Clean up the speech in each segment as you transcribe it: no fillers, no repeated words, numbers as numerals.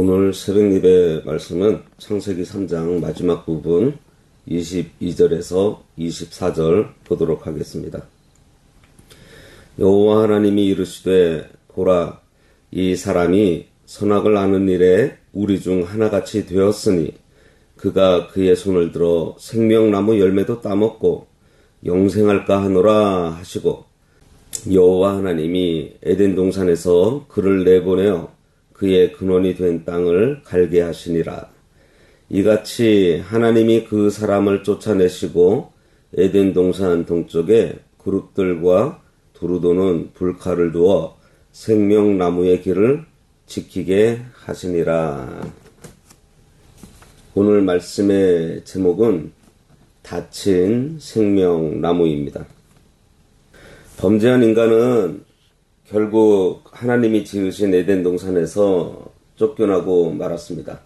오늘 새벽 예배 말씀은 창세기 3장 마지막 부분 22절에서 24절 보도록 하겠습니다. 여호와 하나님이 이르시되 보라, 이 사람이 선악을 아는 일에 우리 중 하나같이 되었으니 그가 그의 손을 들어 생명나무 열매도 따먹고 영생할까 하노라 하시고, 여호와 하나님이 에덴 동산에서 그를 내보내어 그의 근원이 된 땅을 갈게 하시니라. 이같이 하나님이 그 사람을 쫓아내시고 에덴 동산 동쪽에 그룹들과 두루 도는 불칼을 두어 생명나무의 길을 지키게 하시니라. 오늘 말씀의 제목은 닫힌 생명나무입니다. 범죄한 인간은 결국 하나님이 지으신 에덴 동산에서 쫓겨나고 말았습니다.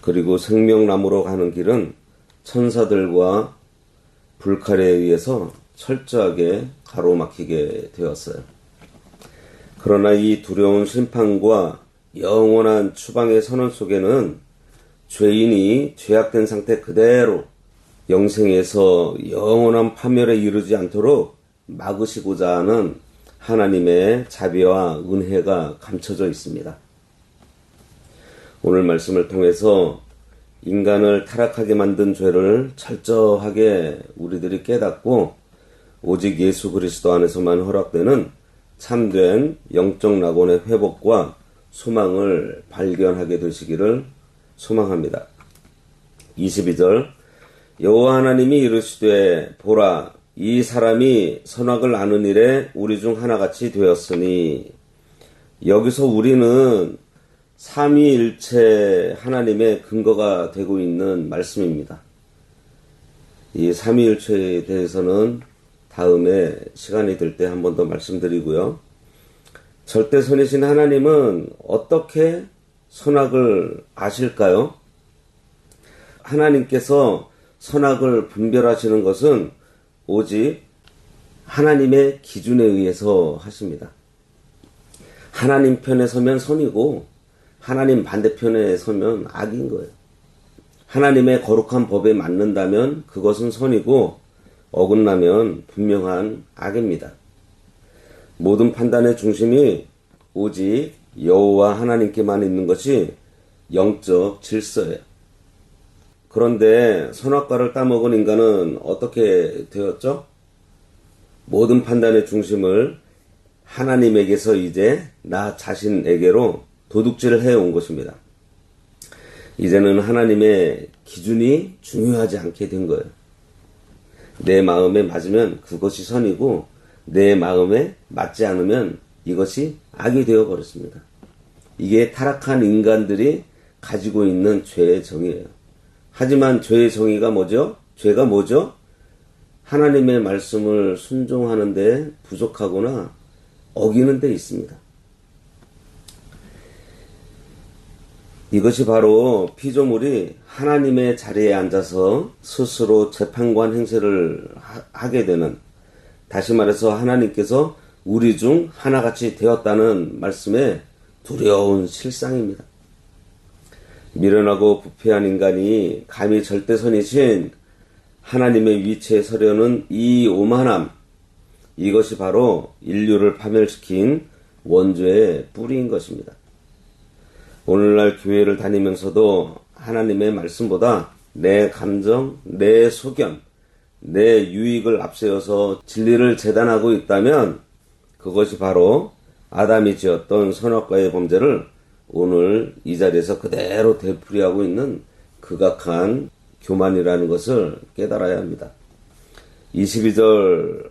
그리고 생명나무로 가는 길은 천사들과 불칼에 의해서 철저하게 가로막히게 되었어요. 그러나 이 두려운 심판과 영원한 추방의 선언 속에는 죄인이 죄악된 상태 그대로 영생에서 영원한 파멸에 이르지 않도록 막으시고자 하는 하나님의 자비와 은혜가 감춰져 있습니다. 오늘 말씀을 통해서 인간을 타락하게 만든 죄를 철저하게 우리들이 깨닫고 오직 예수 그리스도 안에서만 허락되는 참된 영적 낙원의 회복과 소망을 발견하게 되시기를 소망합니다. 22절, 여호와 하나님이 이르시되 보라, 이 사람이 선악을 아는 일에 우리 중 하나같이 되었으니, 여기서 우리는 삼위일체 하나님의 근거가 되고 있는 말씀입니다. 이 삼위일체에 대해서는 다음에 시간이 될 때 한 번 더 말씀드리고요. 절대선이신 하나님은 어떻게 선악을 아실까요? 하나님께서 선악을 분별하시는 것은 오직 하나님의 기준에 의해서 하십니다. 하나님 편에 서면 선이고 하나님 반대편에 서면 악인 거예요. 하나님의 거룩한 법에 맞는다면 그것은 선이고 어긋나면 분명한 악입니다. 모든 판단의 중심이 오직 여호와 하나님께만 있는 것이 영적 질서예요. 그런데 선악과를 따먹은 인간은 어떻게 되었죠? 모든 판단의 중심을 하나님에게서 이제 나 자신에게로 도둑질을 해온 것입니다. 이제는 하나님의 기준이 중요하지 않게 된 거예요. 내 마음에 맞으면 그것이 선이고 내 마음에 맞지 않으면 이것이 악이 되어버렸습니다. 이게 타락한 인간들이 가지고 있는 죄의 정의예요. 하지만 죄의 정의가 뭐죠? 죄가 뭐죠? 하나님의 말씀을 순종하는 데 부족하거나 어기는 데 있습니다. 이것이 바로 피조물이 하나님의 자리에 앉아서 스스로 재판관 행세를 하게 되는, 다시 말해서 하나님께서 우리 중 하나같이 되었다는 말씀의 두려운 실상입니다. 미련하고 부패한 인간이 감히 절대선이신 하나님의 위치에 서려는 이 오만함, 이것이 바로 인류를 파멸시킨 원죄의 뿌리인 것입니다. 오늘날 교회를 다니면서도 하나님의 말씀보다 내 감정, 내 소견, 내 유익을 앞세워서 진리를 재단하고 있다면 그것이 바로 아담이 지었던 선악과의 범죄를 오늘 이 자리에서 그대로 되풀이하고 있는 극악한 교만이라는 것을 깨달아야 합니다. 22절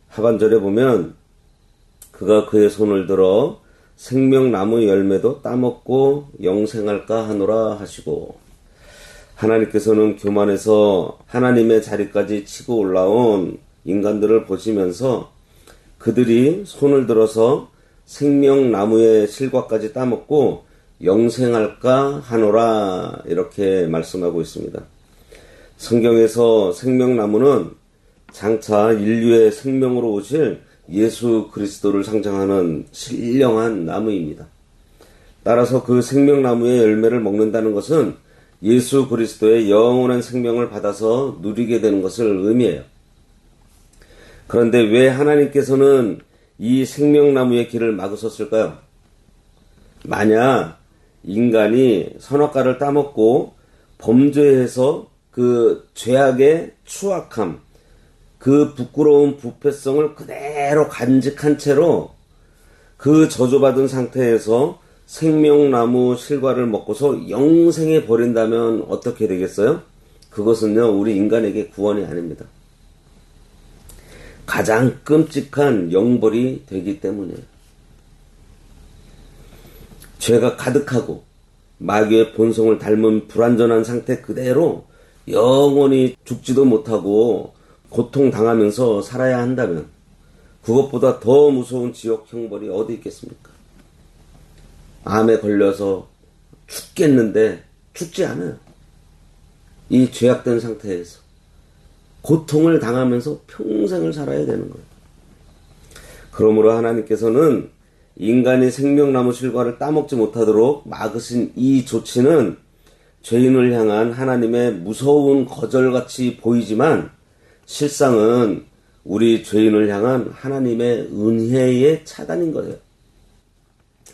하반절에 보면 그가 그의 손을 들어 생명나무 열매도 따먹고 영생할까 하노라 하시고, 하나님께서는 교만해서 하나님의 자리까지 치고 올라온 인간들을 보시면서 그들이 손을 들어서 생명나무의 실과까지 따먹고 영생할까 하노라, 이렇게 말씀하고 있습니다. 성경에서 생명나무는 장차 인류의 생명으로 오실 예수 그리스도를 상징하는 신령한 나무입니다. 따라서 그 생명나무의 열매를 먹는다는 것은 예수 그리스도의 영원한 생명을 받아서 누리게 되는 것을 의미해요. 그런데 왜 하나님께서는 이 생명나무의 길을 막으셨을까요? 만약 인간이 선악과를 따먹고 범죄해서 그 죄악의 추악함, 그 부끄러운 부패성을 그대로 간직한 채로 그 저주받은 상태에서 생명나무 실과를 먹고서 영생에 버린다면 어떻게 되겠어요? 그것은요, 우리 인간에게 구원이 아닙니다. 가장 끔찍한 영벌이 되기 때문이에요. 죄가 가득하고 마귀의 본성을 닮은 불완전한 상태 그대로 영원히 죽지도 못하고 고통당하면서 살아야 한다면 그것보다 더 무서운 지옥 형벌이 어디 있겠습니까? 암에 걸려서 죽겠는데 죽지 않아요. 이 죄악된 상태에서 고통을 당하면서 평생을 살아야 되는 거예요. 그러므로 하나님께서는 인간이 생명나무 실과를 따먹지 못하도록 막으신 이 조치는 죄인을 향한 하나님의 무서운 거절같이 보이지만 실상은 우리 죄인을 향한 하나님의 은혜의 차단인 거예요.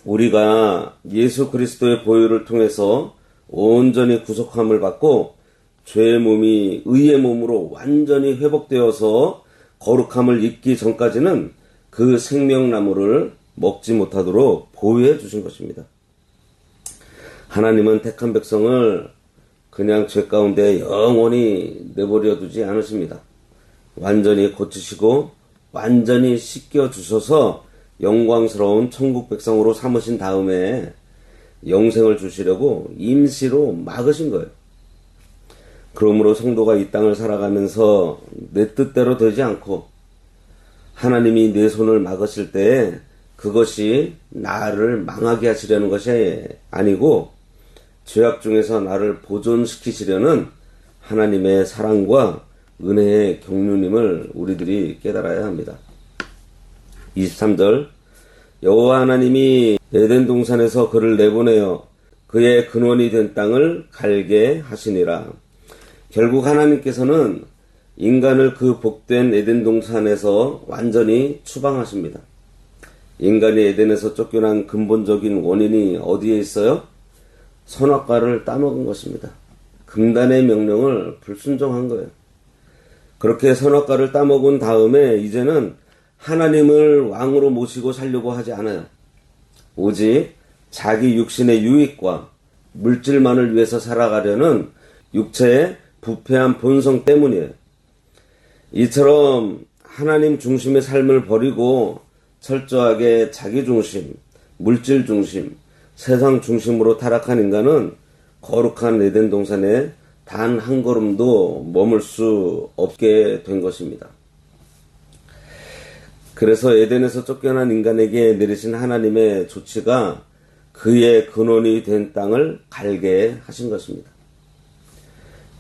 우리가 예수 그리스도의 보혈을 통해서 온전히 구속함을 받고 죄의 몸이 의의 몸으로 완전히 회복되어서 거룩함을 입기 전까지는 그 생명나무를 먹지 못하도록 보호해 주신 것입니다. 하나님은 택한 백성을 그냥 죄 가운데 영원히 내버려 두지 않으십니다. 완전히 고치시고 완전히 씻겨 주셔서 영광스러운 천국 백성으로 삼으신 다음에 영생을 주시려고 임시로 막으신 거예요. 그러므로 성도가 이 땅을 살아가면서 내 뜻대로 되지 않고 하나님이 내 손을 막으실 때 그것이 나를 망하게 하시려는 것이 아니고 죄악 중에서 나를 보존시키시려는 하나님의 사랑과 은혜의 경륜임을 우리들이 깨달아야 합니다. 23절 여호와 하나님이 에덴 동산에서 그를 내보내어 그의 근원이 된 땅을 갈게 하시니라. 결국 하나님께서는 인간을 그 복된 에덴 동산에서 완전히 추방하십니다. 인간이 에덴에서 쫓겨난 근본적인 원인이 어디에 있어요? 선악과를 따먹은 것입니다. 금단의 명령을 불순종한 거예요. 그렇게 선악과를 따먹은 다음에 이제는 하나님을 왕으로 모시고 살려고 하지 않아요. 오직 자기 육신의 유익과 물질만을 위해서 살아가려는 육체의 부패한 본성 때문이에요. 이처럼 하나님 중심의 삶을 버리고 철저하게 자기 중심, 물질 중심, 세상 중심으로 타락한 인간은 거룩한 에덴 동산에 단 한 걸음도 머물 수 없게 된 것입니다. 그래서 에덴에서 쫓겨난 인간에게 내리신 하나님의 조치가 그의 근원이 된 땅을 갈게 하신 것입니다.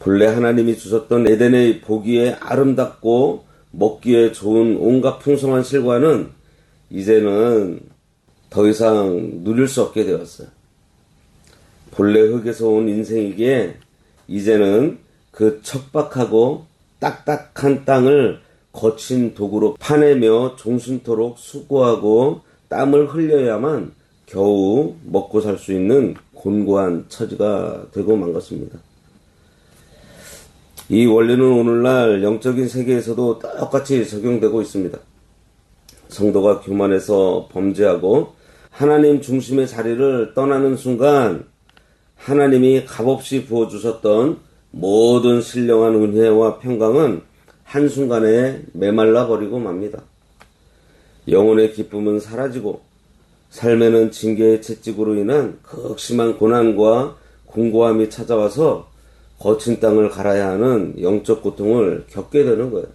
본래 하나님이 주셨던 에덴의 보기에 아름답고 먹기에 좋은 온갖 풍성한 실과는 이제는 더 이상 누릴 수 없게 되었어요. 본래 흙에서 온 인생이기에 이제는 그 척박하고 딱딱한 땅을 거친 도구로 파내며 종신토록 수고하고 땀을 흘려야만 겨우 먹고 살 수 있는 곤고한 처지가 되고 만 것입니다. 이 원리는 오늘날 영적인 세계에서도 똑같이 적용되고 있습니다. 성도가 교만해서 범죄하고 하나님 중심의 자리를 떠나는 순간 하나님이 값없이 부어주셨던 모든 신령한 은혜와 평강은 한순간에 메말라 버리고 맙니다. 영혼의 기쁨은 사라지고 삶에는 징계의 채찍으로 인한 극심한 고난과 공고함이 찾아와서 거친 땅을 갈아야 하는 영적 고통을 겪게 되는 거예요.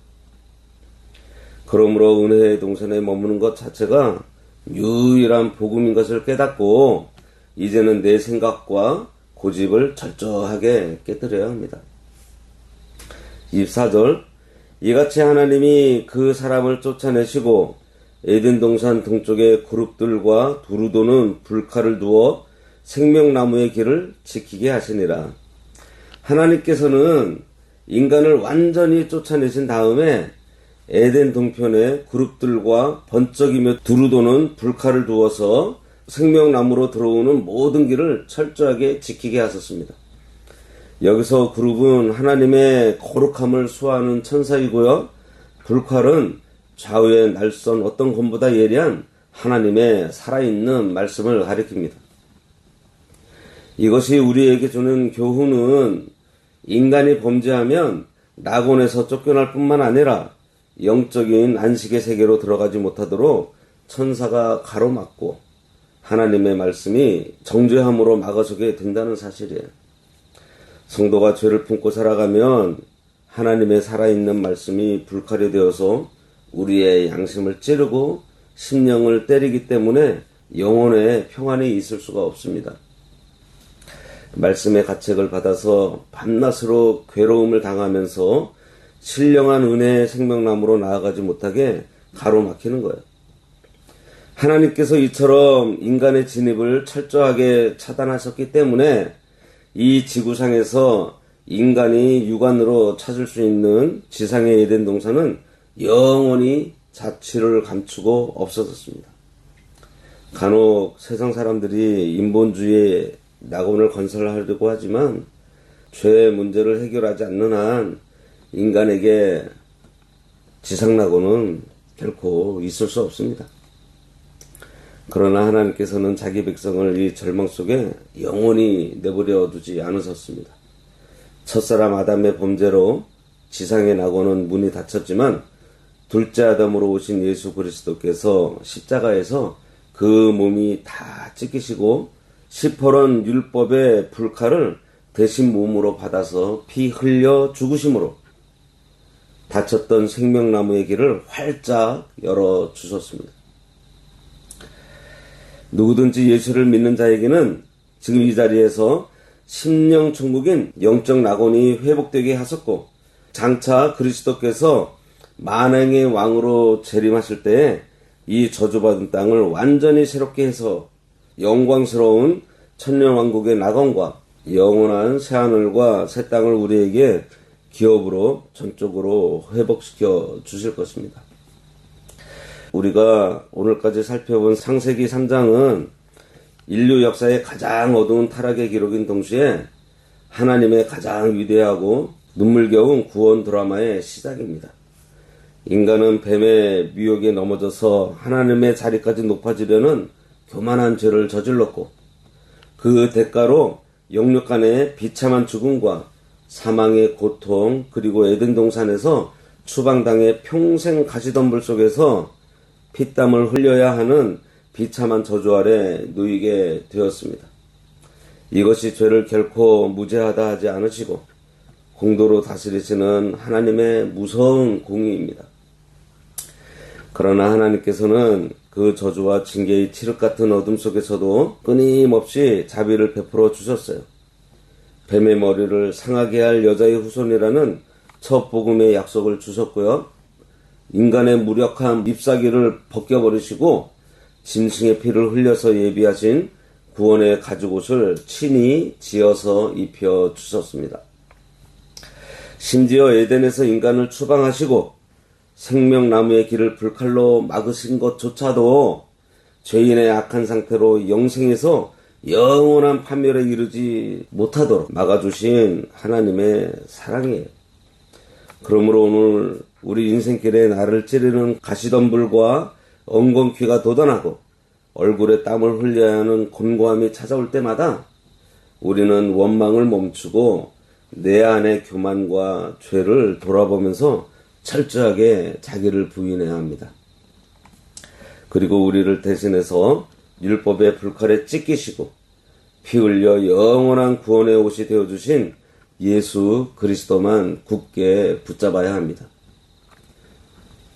그러므로 은혜의 동산에 머무는 것 자체가 유일한 복음인 것을 깨닫고 이제는 내 생각과 고집을 철저하게 깨뜨려야 합니다. 24절 이같이 하나님이 그 사람을 쫓아내시고 에덴 동산 동쪽에 그룹들과 두루도는 불칼을 두어 생명나무의 길을 지키게 하시니라. 하나님께서는 인간을 완전히 쫓아내신 다음에 에덴 동편에 그룹들과 번쩍이며 두루도는 불칼을 두어서 생명나무로 들어오는 모든 길을 철저하게 지키게 하셨습니다. 여기서 그룹은 하나님의 거룩함을 수호하는 천사이고요. 불칼은 좌우의 날선 어떤 검보다 예리한 하나님의 살아있는 말씀을 가리킵니다. 이것이 우리에게 주는 교훈은 인간이 범죄하면 낙원에서 쫓겨날 뿐만 아니라 영적인 안식의 세계로 들어가지 못하도록 천사가 가로막고 하나님의 말씀이 정죄함으로 막아서게 된다는 사실이에요. 성도가 죄를 품고 살아가면 하나님의 살아있는 말씀이 불칼이 되어서 우리의 양심을 찌르고 심령을 때리기 때문에 영혼의 평안이 있을 수가 없습니다. 말씀의 가책을 받아서 밤낮으로 괴로움을 당하면서 신령한 은혜의 생명나무로 나아가지 못하게 가로막히는 거예요. 하나님께서 이처럼 인간의 진입을 철저하게 차단하셨기 때문에 이 지구상에서 인간이 육안으로 찾을 수 있는 지상의 에덴 동산은 영원히 자취를 감추고 없어졌습니다. 간혹 세상 사람들이 인본주의의 낙원을 건설하려고 하지만 죄의 문제를 해결하지 않는 한 인간에게 지상 낙원은 결코 있을 수 없습니다. 그러나 하나님께서는 자기 백성을 이 절망 속에 영원히 내버려 두지 않으셨습니다. 첫사람 아담의 범죄로 지상의 낙원은 문이 닫혔지만 둘째 아담으로 오신 예수 그리스도께서 십자가에서 그 몸이 다 찢기시고 시퍼런 율법의 불칼을 대신 몸으로 받아서 피 흘려 죽으심으로 닫혔던 생명나무의 길을 활짝 열어주셨습니다. 누구든지 예수를 믿는 자에게는 지금 이 자리에서 심령 천국인 영적 낙원이 회복되게 하셨고 장차 그리스도께서 만왕의 왕으로 재림하실 때에 이 저주받은 땅을 완전히 새롭게 해서 영광스러운 천년왕국의 낙원과 영원한 새하늘과 새 땅을 우리에게 기업으로 전적으로 회복시켜 주실 것입니다. 우리가 오늘까지 살펴본 창세기 3장은 인류 역사의 가장 어두운 타락의 기록인 동시에 하나님의 가장 위대하고 눈물겨운 구원 드라마의 시작입니다. 인간은 뱀의 미혹에 넘어져서 하나님의 자리까지 높아지려는 교만한 죄를 저질렀고 그 대가로 영육간의 비참한 죽음과 사망의 고통 그리고 에덴 동산에서 추방당해 평생 가시덤불 속에서 피땀을 흘려야 하는 비참한 저주 아래 놓이게 되었습니다. 이것이 죄를 결코 무죄하다 하지 않으시고 공도로 다스리시는 하나님의 무서운 공의입니다. 그러나 하나님께서는 그 저주와 징계의 칠흑 같은 어둠 속에서도 끊임없이 자비를 베풀어 주셨어요. 뱀의 머리를 상하게 할 여자의 후손이라는 첫 복음의 약속을 주셨고요. 인간의 무력한 잎사귀를 벗겨버리시고 짐승의 피를 흘려서 예비하신 구원의 가죽옷을 친히 지어서 입혀 주셨습니다. 심지어 에덴에서 인간을 추방하시고 생명나무의 길을 불칼로 막으신 것조차도 죄인의 악한 상태로 영생에서 영원한 판멸에 이르지 못하도록 막아주신 하나님의 사랑이에요. 그러므로 오늘 우리 인생길에 나를 찌르는 가시덤불과 엉겅퀴가 돋아나고 얼굴에 땀을 흘려야 하는 곤고함이 찾아올 때마다 우리는 원망을 멈추고 내 안의 교만과 죄를 돌아보면서 철저하게 자기를 부인해야 합니다. 그리고 우리를 대신해서 율법의 불칼에 찢기시고 피 흘려 영원한 구원의 옷이 되어주신 예수 그리스도만 굳게 붙잡아야 합니다.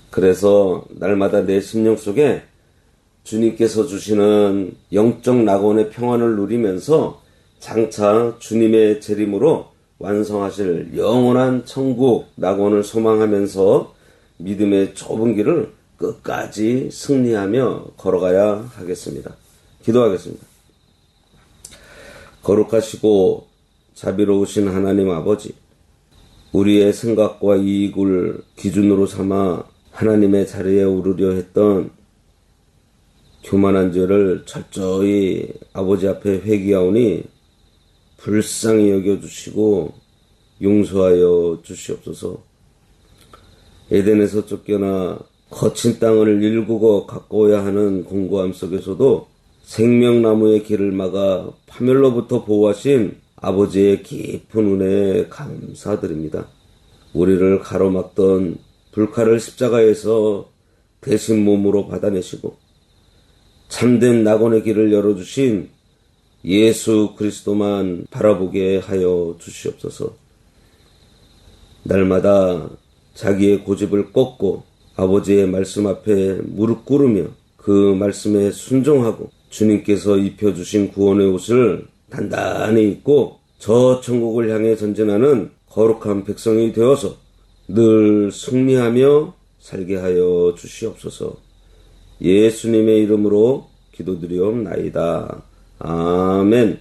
그래서 날마다 내 심령 속에 주님께서 주시는 영적 낙원의 평안을 누리면서 장차 주님의 재림으로 완성하실 영원한 천국 낙원을 소망하면서 믿음의 좁은 길을 끝까지 승리하며 걸어가야 하겠습니다. 기도하겠습니다. 거룩하시고 자비로우신 하나님 아버지, 우리의 생각과 이익을 기준으로 삼아 하나님의 자리에 오르려 했던 교만한 죄를 철저히 아버지 앞에 회개하오니 불쌍히 여겨주시고 용서하여 주시옵소서. 에덴에서 쫓겨나 거친 땅을 일구고 가꿔야 하는 공고함 속에서도 생명나무의 길을 막아 파멸로부터 보호하신 아버지의 깊은 은혜에 감사드립니다. 우리를 가로막던 불칼을 십자가에서 대신 몸으로 받아내시고 참된 낙원의 길을 열어주신 예수 그리스도만 바라보게 하여 주시옵소서. 날마다 자기의 고집을 꺾고 아버지의 말씀 앞에 무릎 꿇으며 그 말씀에 순종하고 주님께서 입혀주신 구원의 옷을 단단히 입고 저 천국을 향해 전진하는 거룩한 백성이 되어서 늘 승리하며 살게 하여 주시옵소서. 예수님의 이름으로 기도드리옵나이다. 아멘.